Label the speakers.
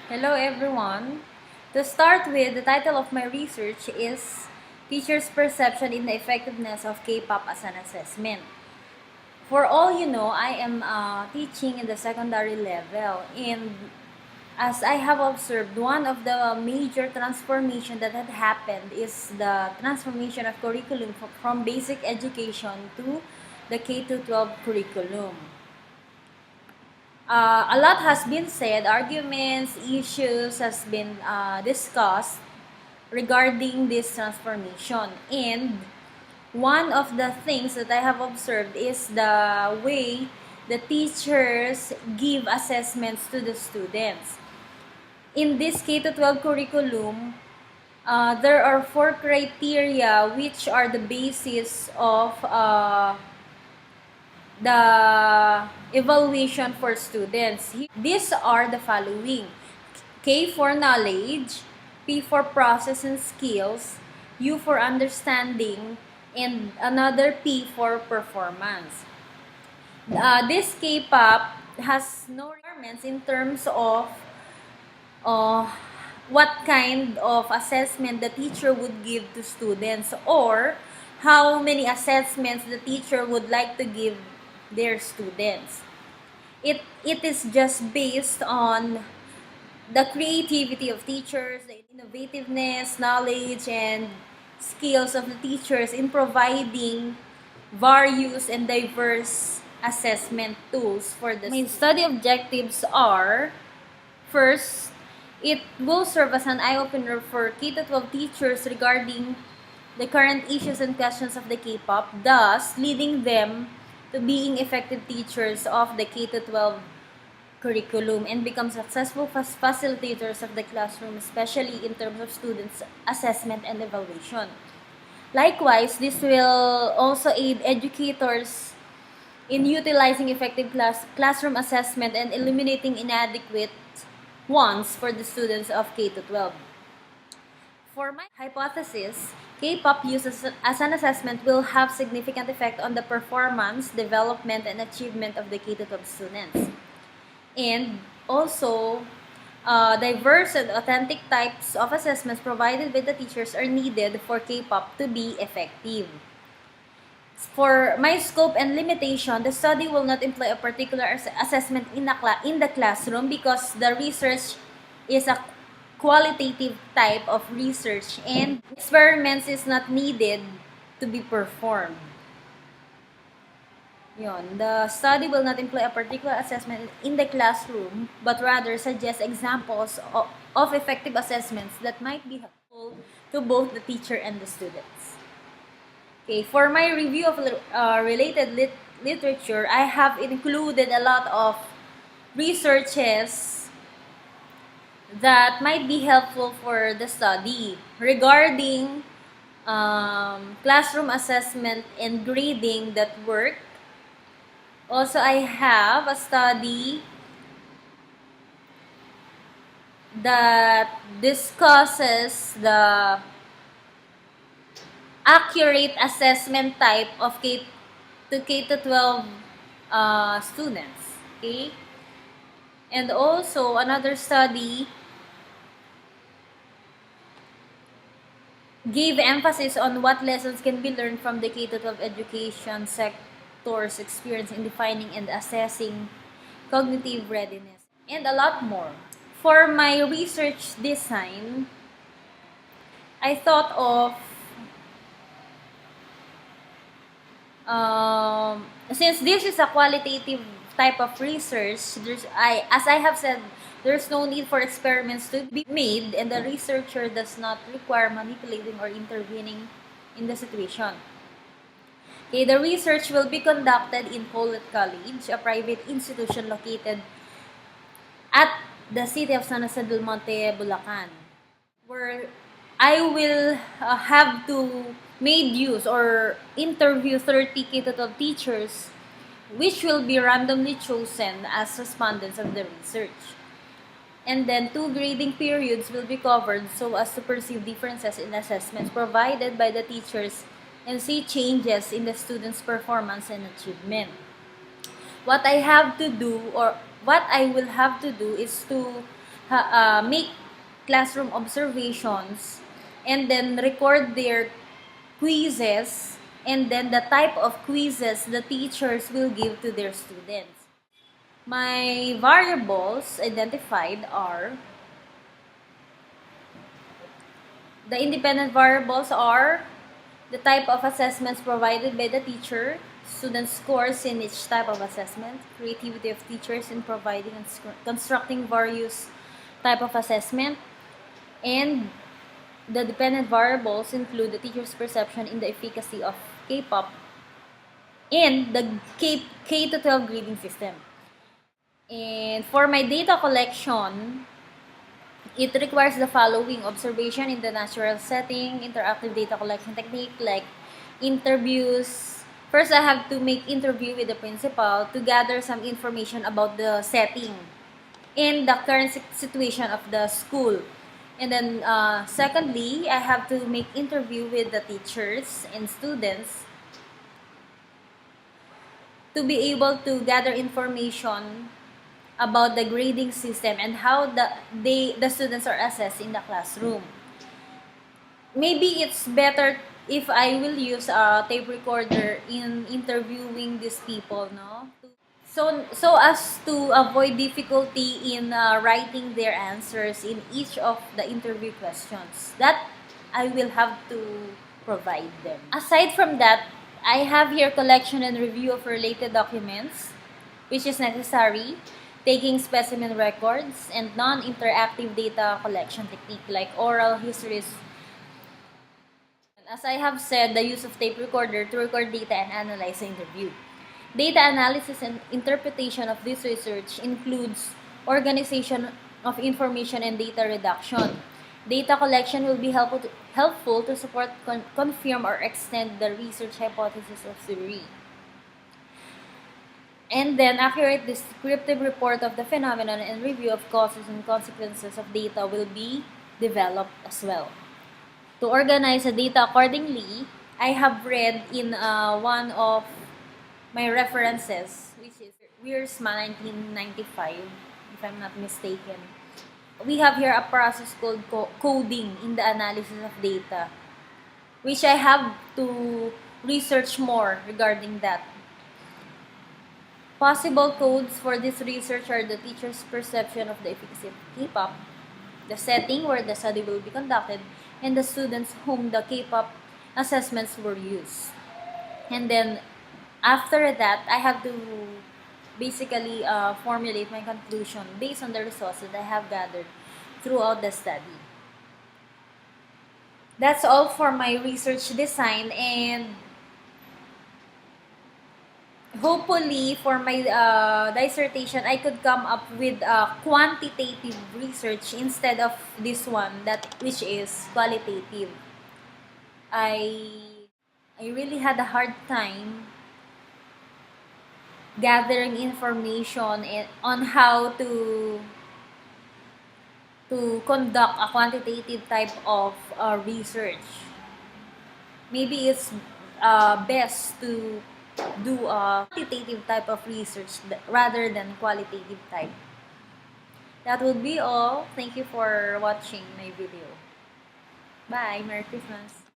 Speaker 1: Hello everyone. To start with, the title of my research is Teachers' Perception in the Effectiveness of K-pop as an Assessment. For all you know, I am teaching in the secondary level, and as I have observed, one of the major transformation that had happened is the transformation of curriculum from basic education to the K-12 curriculum. A lot has been said, arguments, issues has been discussed regarding this transformation. And one of the things that I have observed is the way the teachers give assessments to the students. In this K-12 curriculum, there are 4 criteria which are the basis of the evaluation for students. These are the following: K for knowledge, P for process and skills, U for understanding, and another P for performance. This K-pop has no requirements in terms of uh, what kind of assessment the teacher would give to students, or how many assessments the teacher would like to give their students. It is just based on the creativity of teachers, the innovativeness, knowledge, and skills of the teachers in providing various and diverse assessment tools for the students. My study objectives are: first, it will serve as an eye-opener for K-12 teachers regarding the current issues and questions of the K-pop, thus leading them to being effective teachers of the K-12 curriculum and become successful facilitators of the classroom, especially in terms of students' assessment and evaluation. Likewise, this will also aid educators in utilizing effective classroom assessment and eliminating inadequate ones for the students of K-12. For my hypothesis, K-pop use as an assessment will have significant effect on the performance, development, and achievement of the K-12 students. And also, diverse and authentic types of assessments provided by the teachers are needed for K-pop to be effective. For my scope and limitation, the study will not employ a particular assessment in the classroom because the research is a qualitative type of research and experiments is not needed to be performed. The study will not employ a particular assessment in the classroom, but rather suggest examples of effective assessments that might be helpful to both the teacher and the students. Okay, for my review of related literature, I have included a lot of researches that might be helpful for the study regarding classroom assessment and grading that work. Also, I have a study that discusses the accurate assessment type of K-12 students. Okay? And also, another study gave emphasis on what lessons can be learned from the K-12 education sector's experience in defining and assessing cognitive readiness, and a lot more. For my research design, I thought of since this is a qualitative type of research, as I have said, there's no need for experiments to be made, and the researcher does not require manipulating or intervening in the situation. Okay, the research will be conducted in Collet College, a private institution located at the city of San Jose del Monte, Bulacan, where I will have to make use or interview 30 K-12 teachers, which will be randomly chosen as respondents of the research. And then 2 grading periods will be covered so as to perceive differences in assessments provided by the teachers and see changes in the students' performance and achievement. What I will have to do is to make classroom observations, and then record their quizzes, and then the type of quizzes the teachers will give to their students. My variables identified are, the independent variables are the type of assessments provided by the teacher, student scores in each type of assessment, creativity of teachers in providing and constructing various type of assessment, and the dependent variables include the teacher's perception in the efficacy of KPUP and the K to 12 grading system. And for my data collection, it requires the following: observation in the natural setting, interactive data collection technique like interviews. First, I have to make interview with the principal to gather some information about the setting and the current situation of the school. And then, secondly, I have to make interview with the teachers and students to be able to gather information about the grading system and how the students are assessed in the classroom. Maybe it's better if I will use a tape recorder in interviewing these people, no? So as to avoid difficulty in writing their answers in each of the interview questions, that I will have to provide them. Aside from that, I have here collection and review of related documents, which is necessary, taking specimen records, and non-interactive data collection technique like oral histories. As I have said, the use of tape recorder to record data and analyze the interview. Data analysis and interpretation of this research includes organization of information and data reduction. Data collection will be helpful to support, confirm, or extend the research hypothesis of theory. And then, accurate descriptive report of the phenomenon and review of causes and consequences of data will be developed as well. To organize the data accordingly, I have read in one of my references, which is Wiersma 1995, if I'm not mistaken. We have here a process called coding in the analysis of data, which I have to research more regarding that. Possible codes for this research are the teacher's perception of the efficacy of KPUP, the setting where the study will be conducted, and the students whom the KPUP assessments were used. And then, after that, I have to basically formulate my conclusion based on the results that I have gathered throughout the study. That's all for my research design, and hopefully for my dissertation, I could come up with quantitative research instead of this one, which is qualitative. I really had a hard time gathering information on how to conduct a quantitative type of research. Maybe it's best to do a quantitative type of research rather than qualitative type. That would be all. Thank you for watching my video. Bye. Merry Christmas.